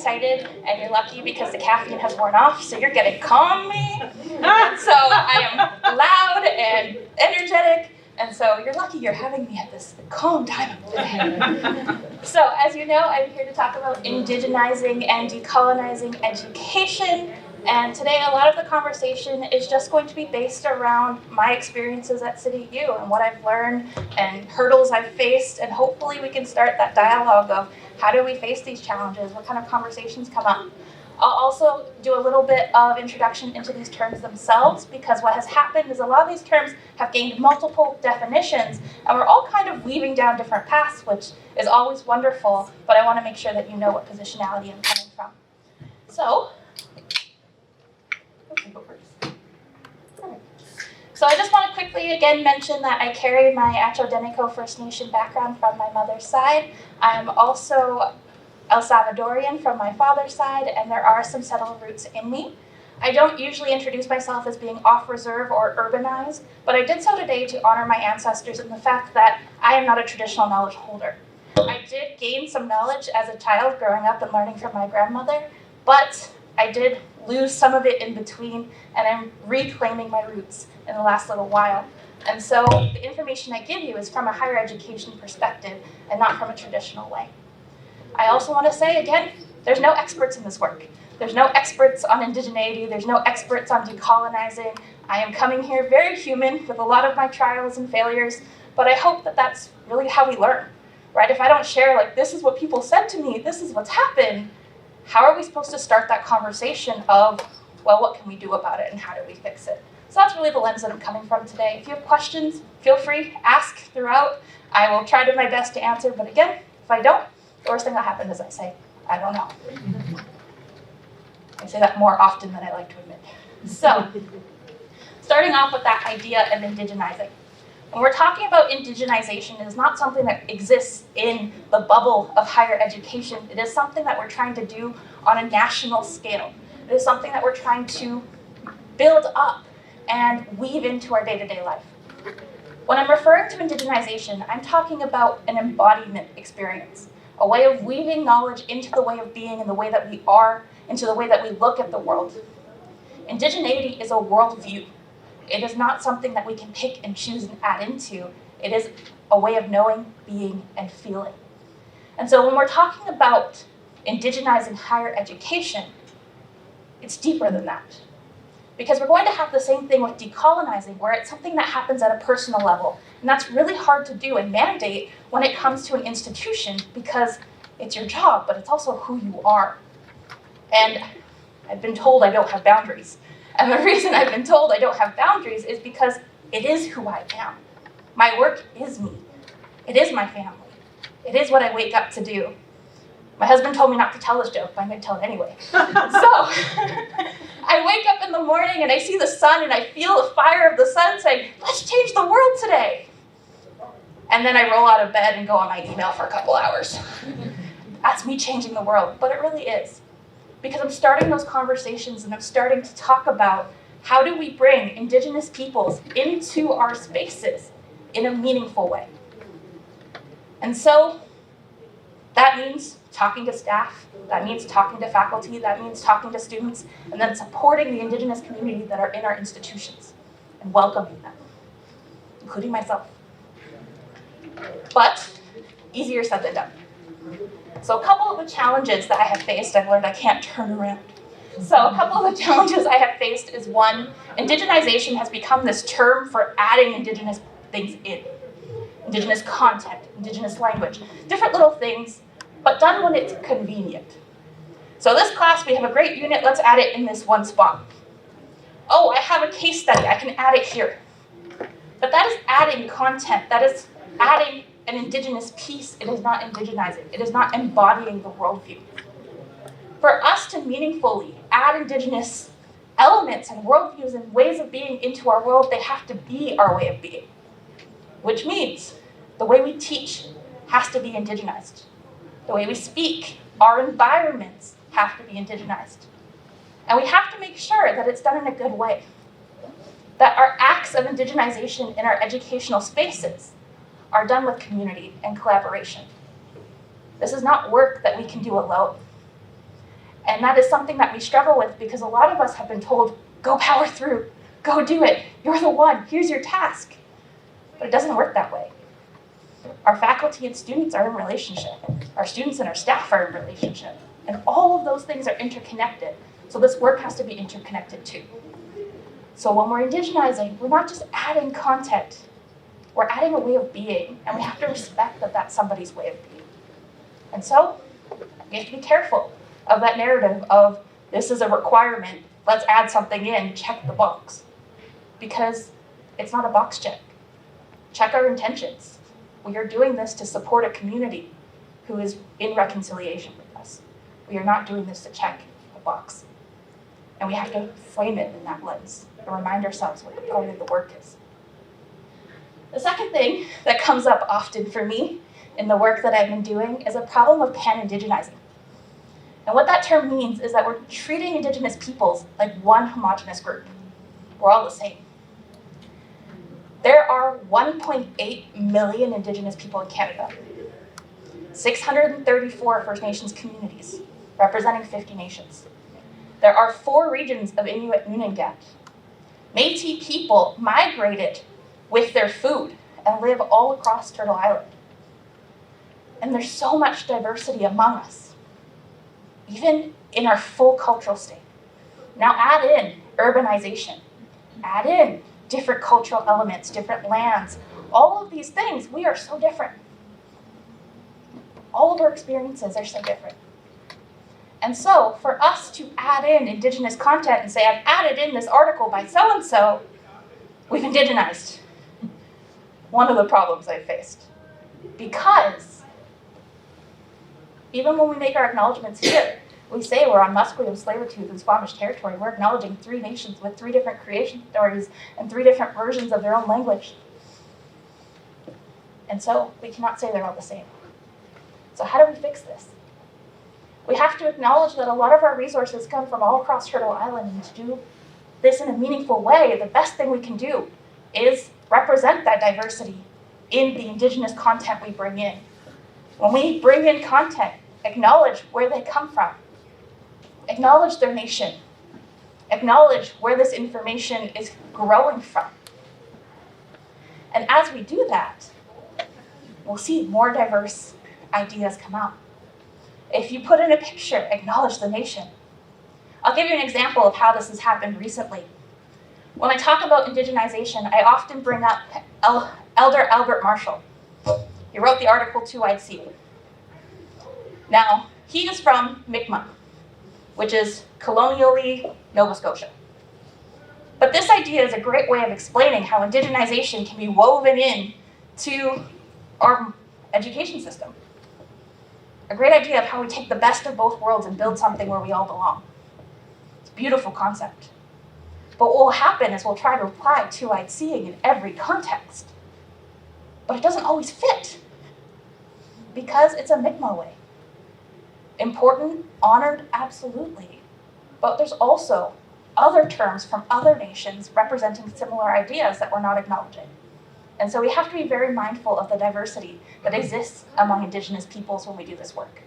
excited, and you're lucky because the caffeine has worn off, so you're getting calming. And so I am loud and energetic, and so you're lucky you're having me at this calm time of the day. So as you know, I'm here to talk about indigenizing and decolonizing education. And today, a lot of the conversation is just going to be based around my experiences at City U and what I've learned and hurdles I've faced. And hopefully we can start that dialogue of how do we face these challenges? What kind of conversations come up? I'll also do a little bit of introduction into these terms themselves, because what has happened is a lot of these terms have gained multiple definitions, and we're all kind of weaving down different paths, which is always wonderful, but I want to make sure that you know what positionality I'm coming from. So I just want to quickly again mention that I carry my Acho-Denico First Nation background from my mother's side. I'm also El Salvadorian from my father's side, and there are some settled roots in me. I don't usually introduce myself as being off-reserve or urbanized, but I did so today to honor my ancestors and the fact that I am not a traditional knowledge holder. I did gain some knowledge as a child growing up and learning from my grandmother, but I did lose some of it in between, and I'm reclaiming my roots in the last little while. And so the information I give you is from a higher education perspective and not from a traditional way. I also want to say, again, there's no experts in this work. There's no experts on indigeneity. There's no experts on decolonizing. I am coming here very human with a lot of my trials and failures, but I hope that that's really how we learn, right? If I don't share, like, this is what people said to me, this is what's happened, how are we supposed to start that conversation of, well, what can we do about it and how do we fix it? So that's really the lens that I'm coming from today. If you have questions, feel free, ask throughout. I will try to my best to answer, but again, if I don't, the worst thing that happens is I say, I don't know. I say that more often than I like to admit. So, starting off with that idea of indigenizing. When we're talking about indigenization, it is not something that exists in the bubble of higher education. It is something that we're trying to do on a national scale. It is something that we're trying to build up and weave into our day-to-day life. When I'm referring to indigenization, I'm talking about an embodiment experience, a way of weaving knowledge into the way of being and the way that we are, into the way that we look at the world. Indigeneity is a worldview. It is not something that we can pick and choose and add into. It is a way of knowing, being, and feeling. And so when we're talking about indigenizing higher education, it's deeper than that. Because we're going to have the same thing with decolonizing, where it's something that happens at a personal level. And that's really hard to do and mandate when it comes to an institution, because it's your job, but it's also who you are. And I've been told I don't have boundaries. And the reason I've been told I don't have boundaries is because it is who I am. My work is me. It is my family. It is what I wake up to do. My husband told me not to tell this joke, but I'm going to tell it anyway. So, I wake up in the morning and I see the sun and I feel the fire of the sun saying, let's change the world today. And then I roll out of bed and go on my email for a couple hours. That's me changing the world, but it really is. Because I'm starting those conversations and I'm starting to talk about how do we bring Indigenous peoples into our spaces in a meaningful way. And so that means talking to staff, that means talking to faculty, that means talking to students, and then supporting the Indigenous community that are in our institutions and welcoming them, including myself. But easier said than done. So a couple of the challenges that I have faced, I've learned I can't turn around. So a couple of the challenges I have faced is, one, indigenization has become this term for adding Indigenous things in. Indigenous content, Indigenous language, different little things, but done when it's convenient. So this class, we have a great unit, let's add it in this one spot. Oh, I have a case study, I can add it here. But that is adding content, that is adding an Indigenous piece. It is not indigenizing. It is not embodying the worldview. For us to meaningfully add Indigenous elements and worldviews and ways of being into our world, they have to be our way of being. Which means the way we teach has to be indigenized. The way we speak, our environments have to be indigenized. And we have to make sure that it's done in a good way. That our acts of indigenization in our educational spaces are done with community and collaboration. This is not work that we can do alone. And that is something that we struggle with because a lot of us have been told, go power through, go do it, you're the one, here's your task. But it doesn't work that way. Our faculty and students are in relationship. Our students and our staff are in relationship. And all of those things are interconnected. So this work has to be interconnected too. So when we're indigenizing, we're not just adding content, we're adding a way of being, and we have to respect that that's somebody's way of being. And so we have to be careful of that narrative of this is a requirement, let's add something in, check the box. Because it's not a box check. Check our intentions. We are doing this to support a community who is in reconciliation with us. We are not doing this to check a box. And we have to frame it in that lens and remind ourselves what the point of the work is. The second thing that comes up often for me in the work that I've been doing is a problem of pan-indigenizing. And what that term means is that we're treating Indigenous peoples like one homogenous group. We're all the same. There are 1.8 million Indigenous people in Canada, 634 First Nations communities, representing 50 nations. There are 4 regions of Inuit Nunangat. Métis people migrated with their food and live all across Turtle Island. And there's so much diversity among us, even in our full cultural state. Now add in urbanization, add in different cultural elements, different lands, all of these things, we are so different. All of our experiences are so different. And so for us to add in Indigenous content and say, I've added in this article by so-and-so, we've indigenized. One of the problems I've faced. Because even when we make our acknowledgements here, we say we're on Musqueam, Tsleil-Waututh, and Squamish territory. We're acknowledging 3 nations with 3 different creation stories and 3 different versions of their own language. And so we cannot say they're all the same. So how do we fix this? We have to acknowledge that a lot of our resources come from all across Turtle Island, and to do this in a meaningful way, the best thing we can do is represent that diversity in the Indigenous content we bring in. When we bring in content, acknowledge where they come from. Acknowledge their nation. Acknowledge where this information is growing from. And as we do that, we'll see more diverse ideas come out. If you put in a picture, acknowledge the nation. I'll give you an example of how this has happened recently. When I talk about indigenization, I often bring up Elder Albert Marshall. He wrote the article 2 I'd See. Now, he is from Mi'kmaq, which is colonially Nova Scotia. But this idea is a great way of explaining how indigenization can be woven in to our education system. A great idea of how we take the best of both worlds and build something where we all belong. It's a beautiful concept. But what will happen is we'll try to apply two-eyed seeing in every context. But it doesn't always fit, because it's a Mi'kmaq way. Important, honored, absolutely. But there's also other terms from other nations representing similar ideas that we're not acknowledging. And so we have to be very mindful of the diversity that exists among Indigenous peoples when we do this work.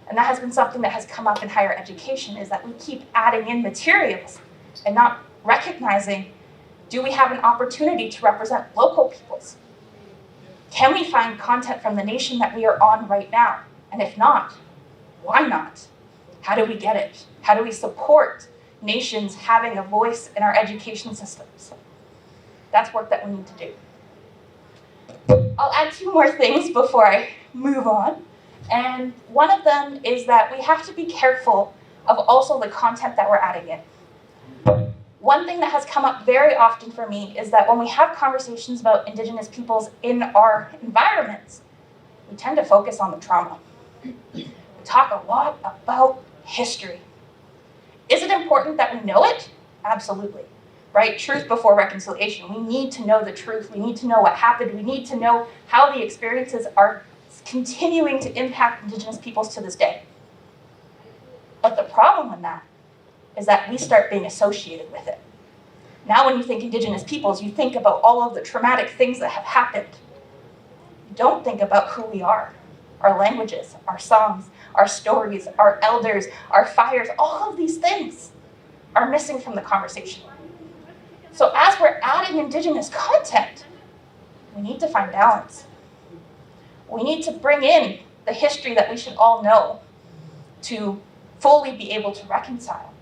And that has been something that has come up in higher education, is that we keep adding in materials and not recognizing, do we have an opportunity to represent local peoples? Can we find content from the nation that we are on right now? And if not, why not? How do we get it? How do we support nations having a voice in our education systems? That's work that we need to do. I'll add 2 more things before I move on. And one of them is that we have to be careful of also the content that we're adding in. One thing that has come up very often for me is that when we have conversations about Indigenous peoples in our environments, we tend to focus on the trauma. We talk a lot about history. Is it important that we know it? Absolutely. Right? Truth before reconciliation. We need to know the truth. We need to know what happened. We need to know how the experiences are continuing to impact Indigenous peoples to this day. But the problem with that is that we start being associated with it. Now when you think Indigenous peoples, you think about all of the traumatic things that have happened. You don't think about who we are, our languages, our songs, our stories, our elders, our fires, all of these things are missing from the conversation. So as we're adding Indigenous content, we need to find balance. We need to bring in the history that we should all know to fully be able to reconcile.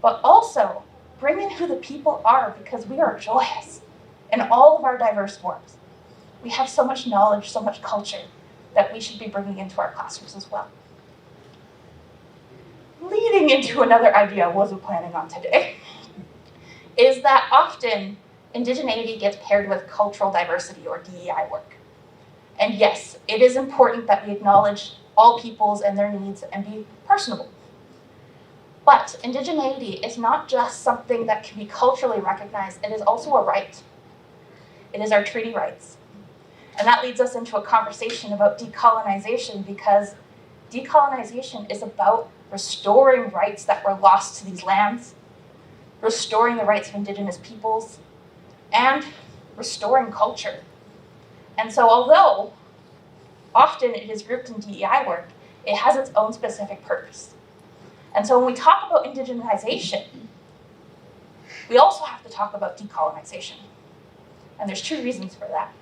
But also, bring in who the people are, because we are joyous in all of our diverse forms. We have so much knowledge, so much culture that we should be bringing into our classrooms as well. Leading into another idea I wasn't planning on today is that often indigeneity gets paired with cultural diversity or DEI work. And yes, it is important that we acknowledge all peoples and their needs and be personable. But indigeneity is not just something that can be culturally recognized, it is also a right. It is our treaty rights. And that leads us into a conversation about decolonization, because decolonization is about restoring rights that were lost to these lands, restoring the rights of Indigenous peoples, and restoring culture. And so although often it is grouped in DEI work, it has its own specific purpose. And so when we talk about indigenization, we also have to talk about decolonization. And there's two reasons for that.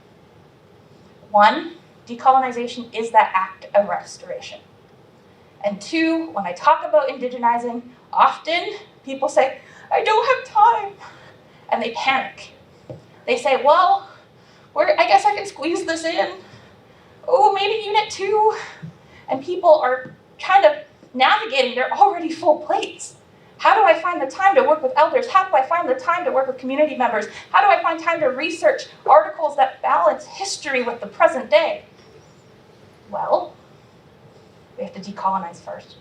One, decolonization is that act of restoration. And two, when I talk about indigenizing, often people say, I don't have time. And they panic. They say, well, I guess I can squeeze this in. Oh, maybe unit 2. And people are kind of navigating their already full plates. How do I find the time to work with elders? How do I find the time to work with community members? How do I find time to research articles that balance history with the present day? Well, we have to decolonize first.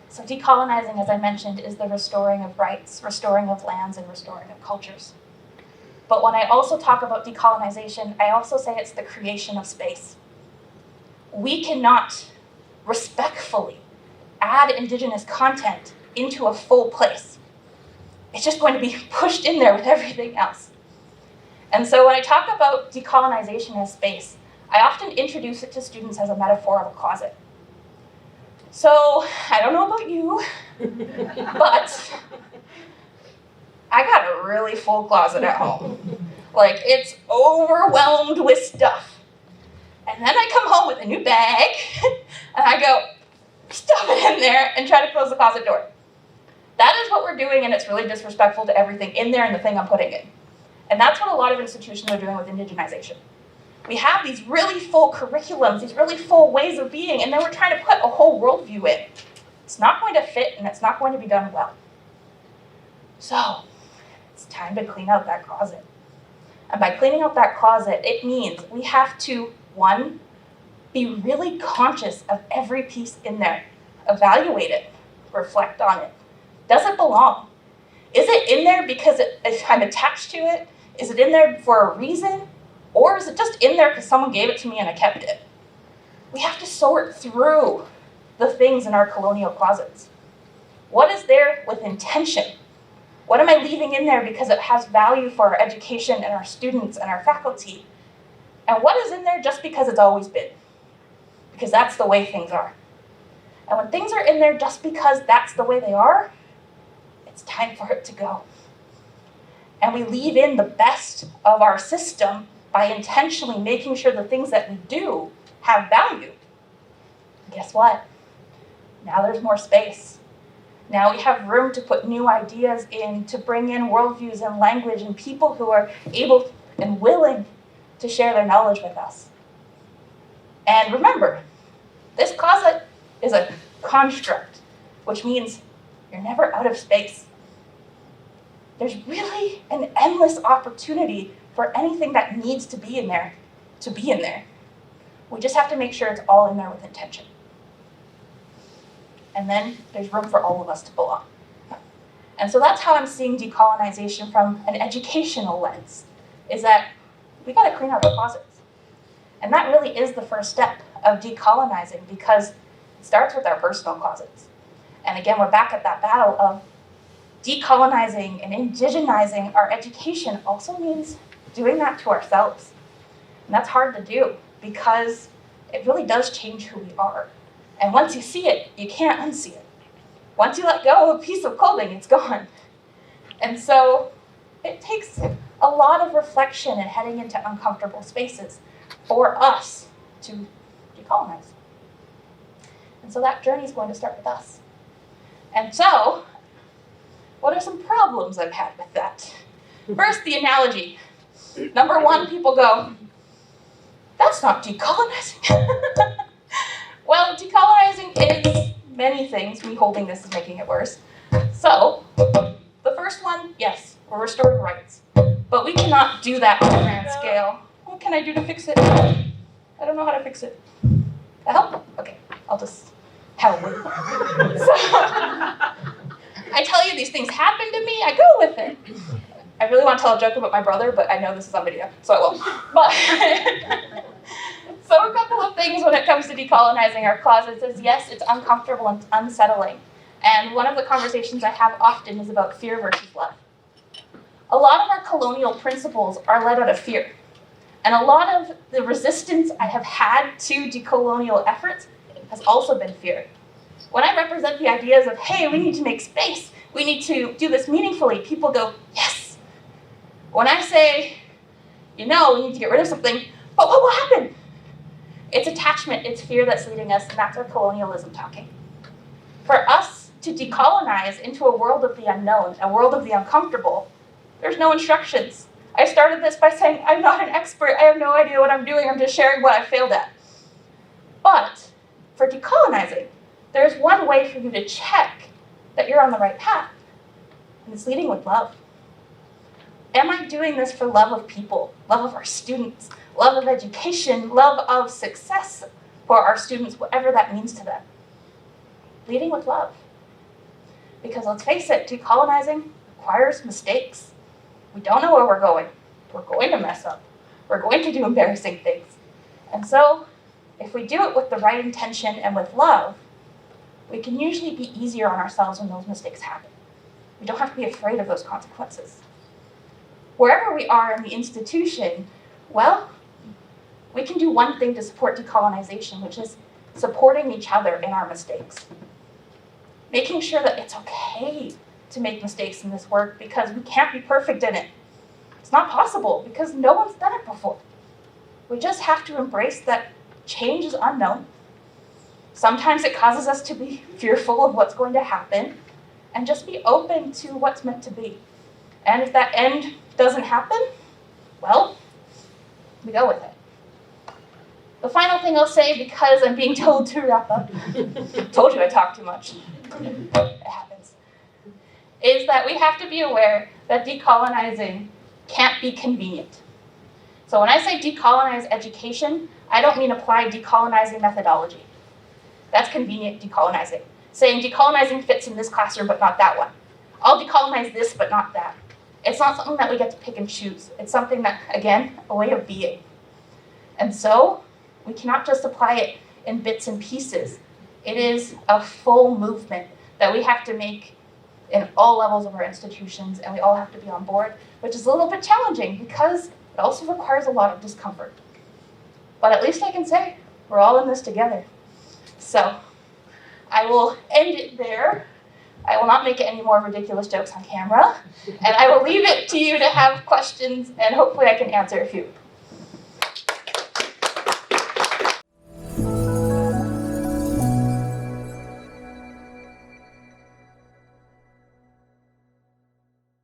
So decolonizing, as I mentioned, is the restoring of rights, restoring of lands, and restoring of cultures. But when I also talk about decolonization, I also say it's the creation of space. We cannot respectfully add Indigenous content into a full place. It's just going to be pushed in there with everything else. And so when I talk about decolonization as space, I often introduce it to students as a metaphor of a closet. So I don't know about you, but I got a really full closet at home. Like, it's overwhelmed with stuff. And then I come home with a new bag, and I go, stuff it in there, and try to close the closet door. That is what we're doing, and it's really disrespectful to everything in there and the thing I'm putting in. And that's what a lot of institutions are doing with indigenization. We have these really full curriculums, these really full ways of being, and then we're trying to put a whole worldview in. It's not going to fit, and it's not going to be done well. So, it's time to clean out that closet. And by cleaning out that closet, it means we have to, one, be really conscious of every piece in there. Evaluate it. Reflect on it. Does it belong? Is it in there because I'm attached to it? Is it in there for a reason? Or is it just in there because someone gave it to me and I kept it? We have to sort through the things in our colonial closets. What is there with intention? What am I leaving in there because it has value for our education and our students and our faculty? And what is in there just because it's always been? Because that's the way things are. And when things are in there just because that's the way they are, it's time for it to go. And we leave in the best of our system by intentionally making sure the things that we do have value. Guess what? Now there's more space. Now we have room to put new ideas in, to bring in worldviews and language and people who are able and willing to share their knowledge with us. And remember, this closet is a construct, which means you're never out of space. There's really an endless opportunity for anything that needs to be in there to be in there. We just have to make sure it's all in there with intention. And then there's room for all of us to belong. And so that's how I'm seeing decolonization from an educational lens, is that we gotta clean out our closets. And that really is the first step of decolonizing, because it starts with our personal closets. And again, we're back at that battle of decolonizing and indigenizing our education also means doing that to ourselves. And that's hard to do. because it really does change who we are. And once you see it, you can't unsee it. Once you let go of a piece of clothing, it's gone. And so it takes a lot of reflection and heading into uncomfortable spaces for us to decolonize. And so that journey is going to start with us. And so, what are some problems I've had with that? First, the analogy. Number one, people go, that's not decolonizing. Well, decolonizing is many things. Me holding this is making it worse. So, the first one, yes, we're restoring rights. But we cannot do that on a grand scale. What can I do to fix it? I don't know how to fix it. Help? Okay, I'll just help. So, I tell you these things happen to me, I go with it. I really want to tell a joke about my brother, but I know this is on video, so I won't. But so a couple of things when it comes to decolonizing our closets is, yes, it's uncomfortable and unsettling. And one of the conversations I have often is about fear versus love. A lot of our colonial principles are led out of fear. And a lot of the resistance I have had to decolonial efforts has also been fear. When I represent the ideas of, hey, we need to make space, we need to do this meaningfully, people go, yes. When I say, we need to get rid of something, but what will happen? It's attachment, it's fear that's leading us, and that's our colonialism talking. For us to decolonize into a world of the unknown, a world of the uncomfortable, there's no instructions. I started this by saying, I'm not an expert, I have no idea what I'm doing, I'm just sharing what I failed at. But for decolonizing, there's one way for you to check that you're on the right path, and it's leading with love. Am I doing this for love of people, love of our students, love of education, love of success for our students, whatever that means to them? Leading with love. Because let's face it, decolonizing requires mistakes. We don't know where we're going. We're going to mess up. We're going to do embarrassing things. And so, if we do it with the right intention and with love, we can usually be easier on ourselves when those mistakes happen. We don't have to be afraid of those consequences. Wherever we are in the institution, well, we can do one thing to support decolonization, which is supporting each other in our mistakes. Making sure that it's okay to make mistakes in this work because we can't be perfect in it. It's not possible because no one's done it before. We just have to embrace that change is unknown. Sometimes it causes us to be fearful of what's going to happen and just be open to what's meant to be. And if that end doesn't happen, well, we go with it. The final thing I'll say, because I'm being told to wrap up, told you I talk too much, it happens, is that we have to be aware that decolonizing can't be convenient. So when I say decolonize education, I don't mean apply decolonizing methodology. That's convenient decolonizing. Saying decolonizing fits in this classroom but not that one. I'll decolonize this but not that. It's not something that we get to pick and choose. It's something that, again, a way of being. And so, we cannot just apply it in bits and pieces. It is a full movement that we have to make in all levels of our institutions, and we all have to be on board, which is a little bit challenging because it also requires a lot of discomfort. But at least I can say, we're all in this together. So, I will end it there. I will not make any more ridiculous jokes on camera, and I will leave it to you to have questions, and hopefully I can answer a few.